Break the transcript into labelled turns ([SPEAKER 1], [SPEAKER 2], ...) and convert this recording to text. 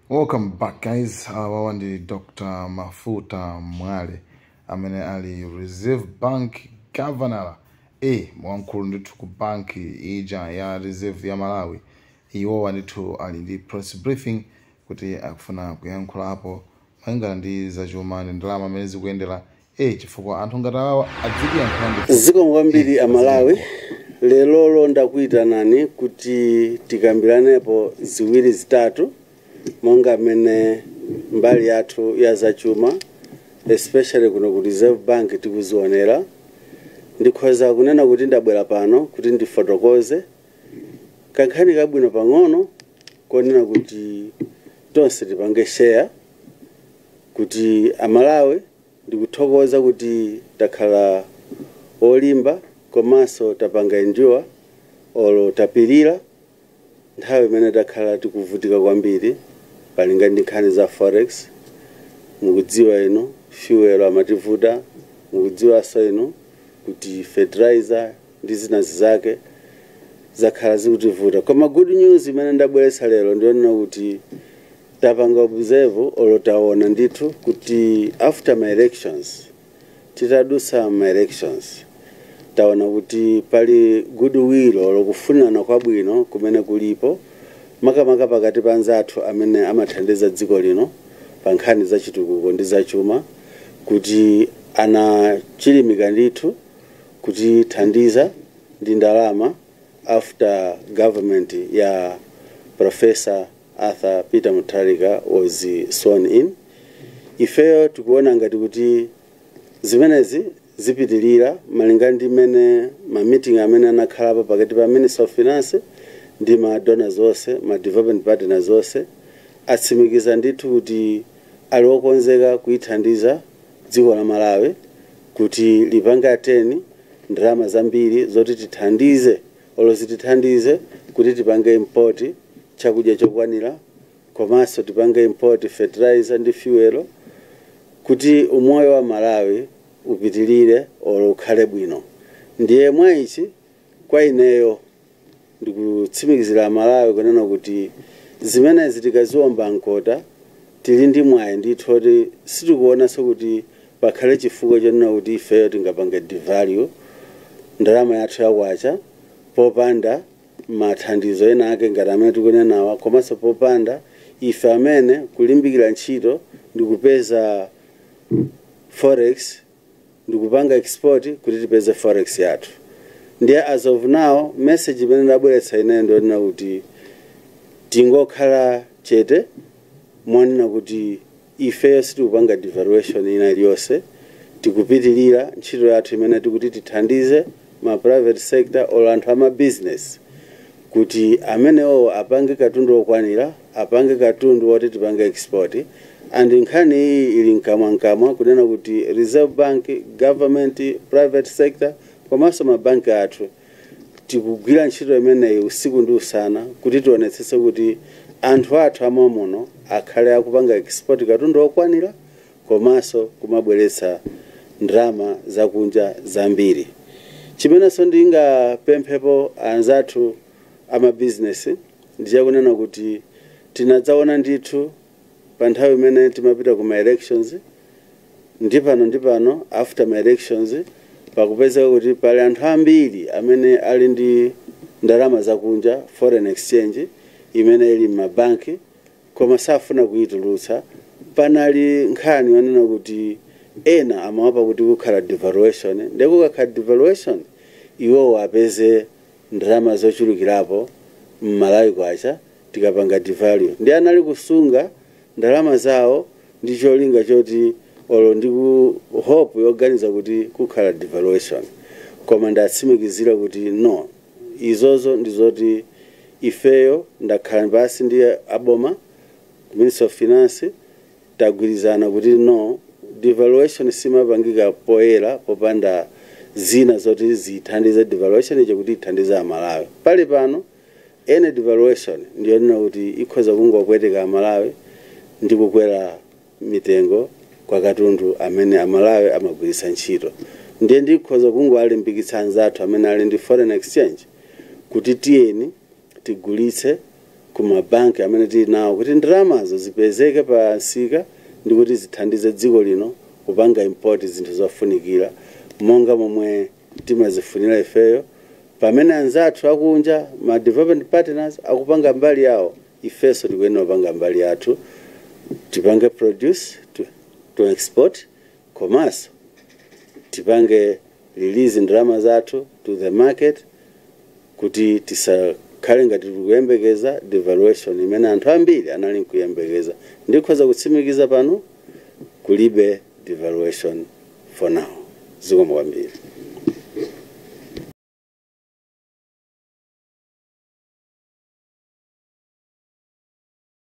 [SPEAKER 1] Welcome back, guys. Wawa ndi Dr. Mafuta Mwale amene ali Reserve Bank Governor mwankulu ndithu ku banki ija ya Reserve ya Malawi. Iwowa ndithu ali ndi press briefing kuti akufuna kuyankhula hapo mayangana ndi zachuma ndi ndalama amene zikuyendera chifukwa anthu ngati awa adzikiyankhula
[SPEAKER 2] ziko kwambiri a Malawi. Lero ndakuyitanani kuti tikambiranepo ziwiri zitatu monga mene mbali yathu ya zachuma especially kuno ku Reserve Bank tikuzionera. Ndikhoza kunena kuti ndabwera pano kuti ndifotokoze kankhani kabwino pang'ono konena kuti tonse tipange share kuti a Malawi ndikuthokoza kuti takhala olimba komanso tapanga endure olo tapirira nthawi imene takhala tikuvutika kwambiri palinga ndi nkhani za forex. Mukudziwa ino fuel amativuta, mukudziwa so ino kuti fertilizer ndi zina zake zakhala zikutivuta. Koma good news imene ndabweretsa lero ndionena kuti tapanga observe olo taona ndithu kuti after my elections titadusa my elections taona kuti pali goodwill olo kufunana kwabwino kumene kulipo makamaka pakati pa anzathu amene amathandiza dziko lino pa nkhani za chitukuko ndi zachuma kuti anachilimika ndithu kuti thandiza ndi ndalama after government ya Professor Arthur Peter Mutharika was sworn in. Ifeyo tikuona ngati kuti zimenezi zipitilira malinga ndi mene ma meeting amene anakhalapo pakati pa Minister of Finance ndi ma donors onse, ma development partners onse atsimikiza ndithu kuti ali okonzeka kuithandiza dziko la Malawi kuti lipange ateni ndalama zambiri zoti tithandize olozitithandize kuti tipange import chakudya chokwanira komanso tipange import fertilizer ndi fuel kuti umoyo wa Malawi upitilire olo ukhale bwino. Ndiye mwaichi kwa ineyo ndikutsimikizira Malawi kunena kuti zimenezi tikaziomba nkota tili ndi mwayi ndithu kuti sitikuona so kuti pakhale chifukwa chonena kuti ifeyo tingapange devalue ndalama yathu yakwacha popanda mathandizo ena ake ngati amene tikunenawa komanso popanda ife amene kulimbikira ntchito ndikupeza forex ndikupanga export kuti tipeze forex yathu. Ndiye as of now message imene ndabweretsa ine ndionena kuti tingokhala chete mwanena kuti ifeyo sitikupanga devaluation ina iliyonse tikupitilira ntchito yathu imene tikuti tithandize ma private sector olo anthu ama business kuti amenewo apange katundu okwanira apange katundu woti tipange export. And nkhani iyi ili nkamwa kunena kuti Reserve Bank, government, private sector komanso mabanki athu tikugwira ntchito imeneyi usiku ndi usana kuti tionetsetse kuti anthu athu amamuno akhale akupanga export katundu okwanira komanso kumabweretsa ndalama zakunja zambiri. Chimenenso ndingapemphepo anzathu ama business ndichakunena kuti tinadzaona ndithu pa nthawi imene timapita ku ma elections ndi pano after my elections pakupezeka kuti pali anthu ambiri amene ali ndi ndalama zakunja foreign exchange imene ili m'mabanki koma safuna kuitulutsa. Panali nkhani yonena kuti ena amawapa kuti kukhala devaluation ndiye kukakhala devaluation iwo apeze ndalama zochulukirapo m'Malawi kwacha tikapanga devalue. Ndiye anali kusunga ndalama zawo ndi cholinga choti olo ndiku hope yoganiza kuti kukhala devaluation koma ndatsimikizira kuti no izozo ndizoti ifeyo ndakhala basi ndi aboma Minister of Finance tagwirizana kuti no devaluation simapangika poera popanda zina zoti zithandize devaluation icho kuti ithandize Malawi. Pali pano ene devaluation ndiyonena kuti ikhoza kungopweteka a Malawi ndikukwera mitengo kwa katundu amene a Malawi amagwiritsa ntchito. Ndiye ndikhoza kungowalimbikitsa anzathu amene ali ndi foreign exchange kuti tiyeni tigulitse kumabanki amene tili nawo kuti ndalamazo zipezeke pa nsika ndi kuti zithandize dziko lino kupanga import zinthu zofunikira monga momwe timazifunira ifeyo pamene anzathu akunja ma development partners akupanga mbali yawo ifeso tikuyenera kupanga mbali yathu tipange produce to export commerce tipange release ndalama zathu to the market kuti tisakhale ngati tikuyembekeza devaluation imene anthu ambiri anali kuyembekeza ndikhoza kutsimikiza pano kulibe devaluation for now zikomo kwambiri.